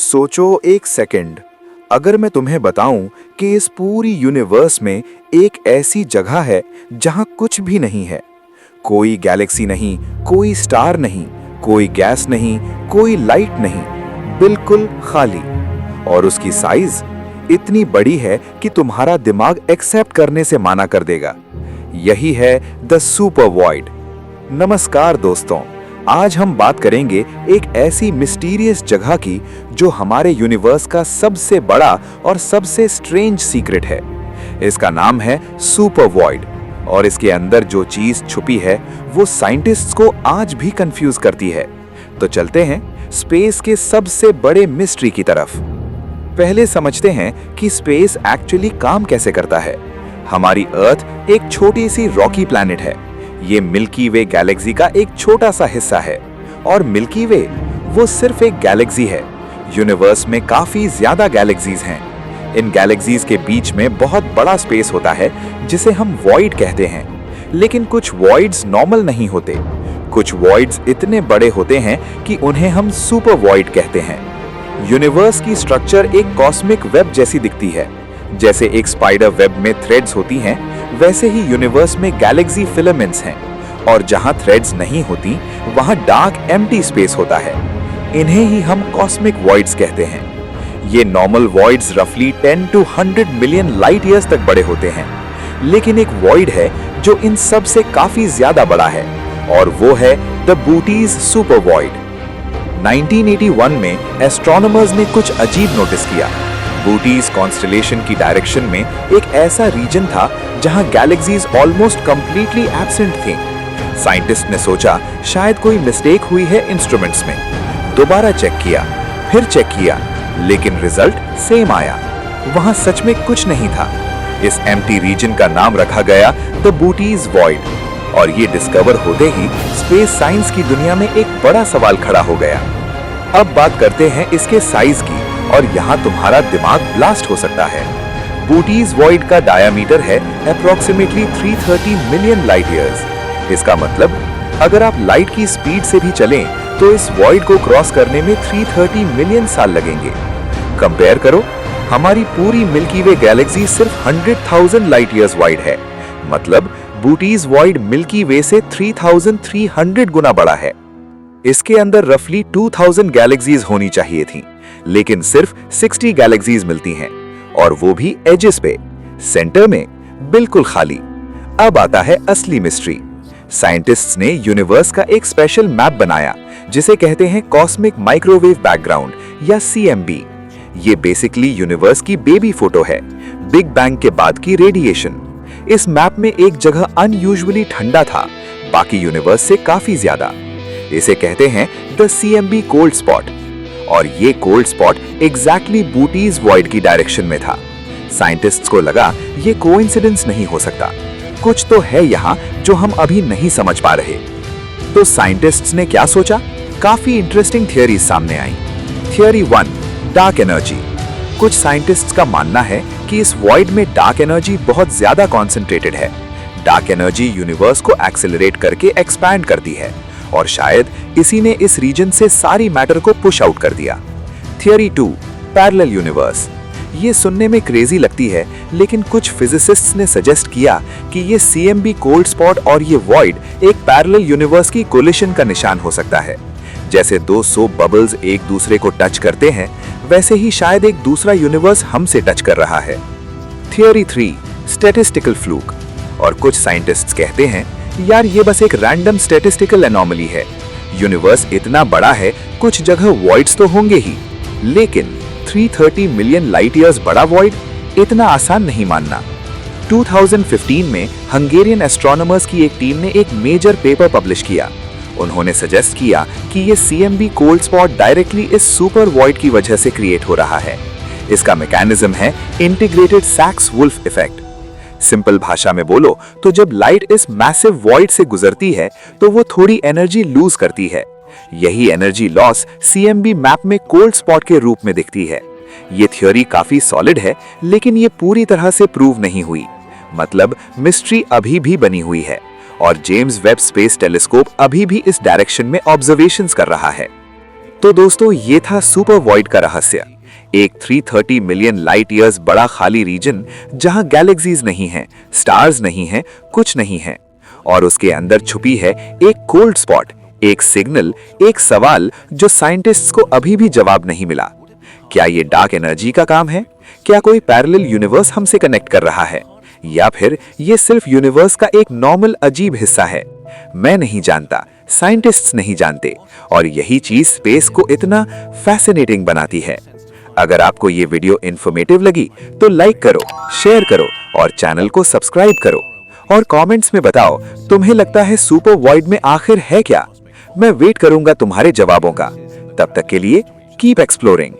सोचो एक सेकंड, अगर मैं तुम्हें बताऊं कि इस पूरी यूनिवर्स में एक ऐसी जगह है जहां कुछ भी नहीं है, कोई गैलेक्सी नहीं, कोई स्टार नहीं, कोई गैस नहीं, कोई लाइट नहीं, बिल्कुल खाली। और उसकी साइज इतनी बड़ी है कि तुम्हारा दिमाग एक्सेप्ट करने से माना कर देगा। यही है द सुपर वॉइड। नमस्कार दोस्तों, आज हम बात करेंगे एक ऐसी मिस्टीरियस जगह की जो हमारे यूनिवर्स का सबसे बड़ा और सबसे स्ट्रेंज सीक्रेट है। इसका नाम है सुपर वॉइड और इसके अंदर जो चीज छुपी है वो साइंटिस्ट्स को आज भी कंफ्यूज करती है। तो चलते हैं स्पेस के सबसे बड़े मिस्ट्री की तरफ। पहले समझते हैं कि स्पेस एक्चुअली काम कैसे करता है। हमारी अर्थ एक छोटी सी रॉकी प्लैनेट है। ये मिल्की वे गैलेक्सी का एक छोटा सा हिस्सा है और मिल्की वे वो सिर्फ एक गैलेक्सी है। यूनिवर्स में काफी ज्यादा गैलेक्सीज हैं। इन गैलेक्सीज के बीच में बहुत बड़ा स्पेस होता है जिसे हम वॉइड कहते हैं। लेकिन कुछ वॉइड्स नॉर्मल नहीं होते। कुछ वॉइड्स इतने बड़े होते हैं कि उन्हें हम सुपर वॉइड कहते हैं। यूनिवर्स की स्ट्रक्चर एक कॉस्मिक वेब जैसी दिखती है। जैसे एक स्पाइडर वेब में थ्रेड्स होती हैं, वैसे ही यूनिवर्स में गैलेक्सी फिलामेंट्स हैं और जहां थ्रेड्स नहीं होती वहां डार्क एम्प्टी स्पेस होता है। इन्हें ही हम कॉस्मिक वॉइड्स कहते हैं। ये नॉर्मल वॉइड्स रफली 10 to 100 मिलियन लाइट ईयर्स तक बड़े होते हैं। लेकिन एक वॉइड है जो इन सब से काफी ज्यादा बड़ा है और वो है द बूटीज सुपर वॉइड। 1981 में एस्ट्रोनॉमर्स ने कुछ अजीब नोटिस किया। बूटीज कॉन्स्टेलेशन की डायरेक्शन में एक ऐसा रीजन था जहां गैलेक्सीज ऑलमोस्ट कंप्लीटली एब्सेंट थी। साइंटिस्ट ने सोचा शायद कोई मिस्टेक हुई है इंस्ट्रूमेंट्स में। दोबारा चेक किया, फिर चेक किया, लेकिन रिजल्ट सेम आया। वहां सच में कुछ नहीं था। इस एम्प्टी रीजन का नाम रखा गया द बूटीज वॉइड और ये डिस्कवर होते ही स्पेस साइंस की दुनिया में एक बड़ा सवाल खड़ा हो गया। अब बात करते हैं इसके साइज की और यहाँ तुम्हारा दिमाग ब्लास्ट हो सकता है। बूटीज वॉइड का डायामीटर है अप्रोक्सीमेटली 330 मिलियन लाइट ईयर्स। इसका मतलब अगर आप लाइट की स्पीड से भी चलें तो इस वॉइड को क्रॉस करने में 330 मिलियन साल लगेंगे। कंपेयर करो, हमारी पूरी मिल्की वे गैलेक्सी सिर्फ 100,000 लाइट ईयर्स वाइड है। मतलब बूटीज वॉइड मिल्की वे से 3,300 गुना बड़ा है। इसके अंदर रफली 2000 गैलेक्सीज होनी चाहिए थी, लेकिन सिर्फ 60 गैलेक्सीज मिलती हैं और वो भी एजेस पे। सेंटर में बिल्कुल खाली। अब आता है असली मिस्ट्री। साइंटिस्ट्स ने यूनिवर्स का एक स्पेशल मैप बनाया जिसे कहते हैं कॉस्मिक माइक्रोवेव बैकग्राउंड या CMB। ये बेसिकली यूनिवर्स की बेबी फोटो है, बिग बैंग के बाद की रेडिएशन। इस मैप में एक जगह अनयूजुअली ठंडा था, बाकी यूनिवर्स से काफी ज्यादा। इसे कहते हैं द CMB कोल्ड स्पॉट और ये cold spot exactly booties void की डायरेक्शन में था। साइंटिस्ट्स को लगा ये कोइंसिडेंस नहीं हो सकता, कुछ तो है यहाँ जो हम अभी नहीं समझ पा रहे। तो साइंटिस्ट्स ने क्या सोचा? काफी इंटरेस्टिंग थियरीज सामने आई। Theory 1, dark energy. कुछ साइंटिस्ट्स का मानना है कि इस वॉइड में डार्क एनर्जी बहुत ज्यादा कॉन्सेंट्रेटेड है। डार्क एनर्जी यूनिवर्स को एक्सेलरेट करके एक्सपैंड करती है और शायद इसी ने इस रीजन से सारी मैटर को पुश आउट कर दिया। Theory 2, parallel universe. ये सुनने में क्रेजी लगती है, लेकिन कुछ फिजिसिस्ट्स ने सजेस्ट किया कि ये CMB कोल्ड स्पॉट और ये वॉइड एक पैरेलल यूनिवर्स की कोलिशन का निशान हो सकता है। जैसे दो सोप बबल्स एक दूसरे को टच करते हैं, वैसे ही शायद एक दूसरा यूनिवर्स हमसे टच कर रहा है। Theory 3, statistical fluke. और कुछ साइंटिस्ट्स कहते हैं यार ये बस एक रैंडम स्टैटिस्टिकल एनोमली है। यूनिवर्स इतना बड़ा है, कुछ जगह वॉइड्स तो होंगे ही, लेकिन 330 मिलियन लाइट ईयर्स बड़ा वॉइड इतना आसान नहीं मानना। 2015 में हंगेरियन एस्ट्रोनॉमर्स की एक टीम ने एक मेजर पेपर पब्लिश किया। उन्होंने सजेस्ट किया कि ये CMB कोल्ड स्पॉट डायरेक्टली इस सुपर वॉइड की वजह से क्रिएट हो रहा है। इसका मैकेनिज्म है इंटीग्रेटेड सैक्स-वुल्फ इफेक्ट। सिंपल भाषा में बोलो तो जब लाइट इस मैसिव वॉइड से गुजरती है तो वो थोड़ी एनर्जी लूज करती है। यही एनर्जी लॉस CMB मैप में कोल्ड स्पॉट के रूप में दिखती है। ये थ्योरी काफी सॉलिड है, लेकिन ये पूरी तरह से प्रूव नहीं हुई। मतलब मिस्ट्री अभी भी बनी हुई है और जेम्स वेब स्पेस टेलीस्कोप अभी भी इस डायरेक्शन में ऑब्जर्वेशंस कर रहा है। तो दोस्तों ये था सुपर वॉइड का रहस्य, एक 330 मिलियन लाइट ईयर्स बड़ा खाली रीजन जहां गैलेक्सीज नहीं हैं, स्टार्स नहीं हैं, कुछ नहीं है। और उसके अंदर छुपी है एक कोल्ड स्पॉट, एक सिग्नल, एक सवाल जो साइंटिस्ट्स को अभी भी जवाब नहीं मिला। क्या ये डार्क एनर्जी का काम है? क्या कोई पैरेलल यूनिवर्स हमसे कनेक्ट कर रहा है? या फिर ये सिर्फ यूनिवर्स का एक नॉर्मल अजीब हिस्सा है? मैं नहीं जानता, साइंटिस्ट्स नहीं जानते, और यही चीज स्पेस को इतना फैसिनेटिंग बनाती है। अगर आपको ये वीडियो इन्फॉर्मेटिव लगी तो लाइक करो, शेयर करो और चैनल को सब्सक्राइब करो। और कमेंट्स में बताओ तुम्हें लगता है सुपर वॉइड में आखिर है क्या? मैं वेट करूंगा तुम्हारे जवाबों का। तब तक के लिए कीप एक्सप्लोरिंग।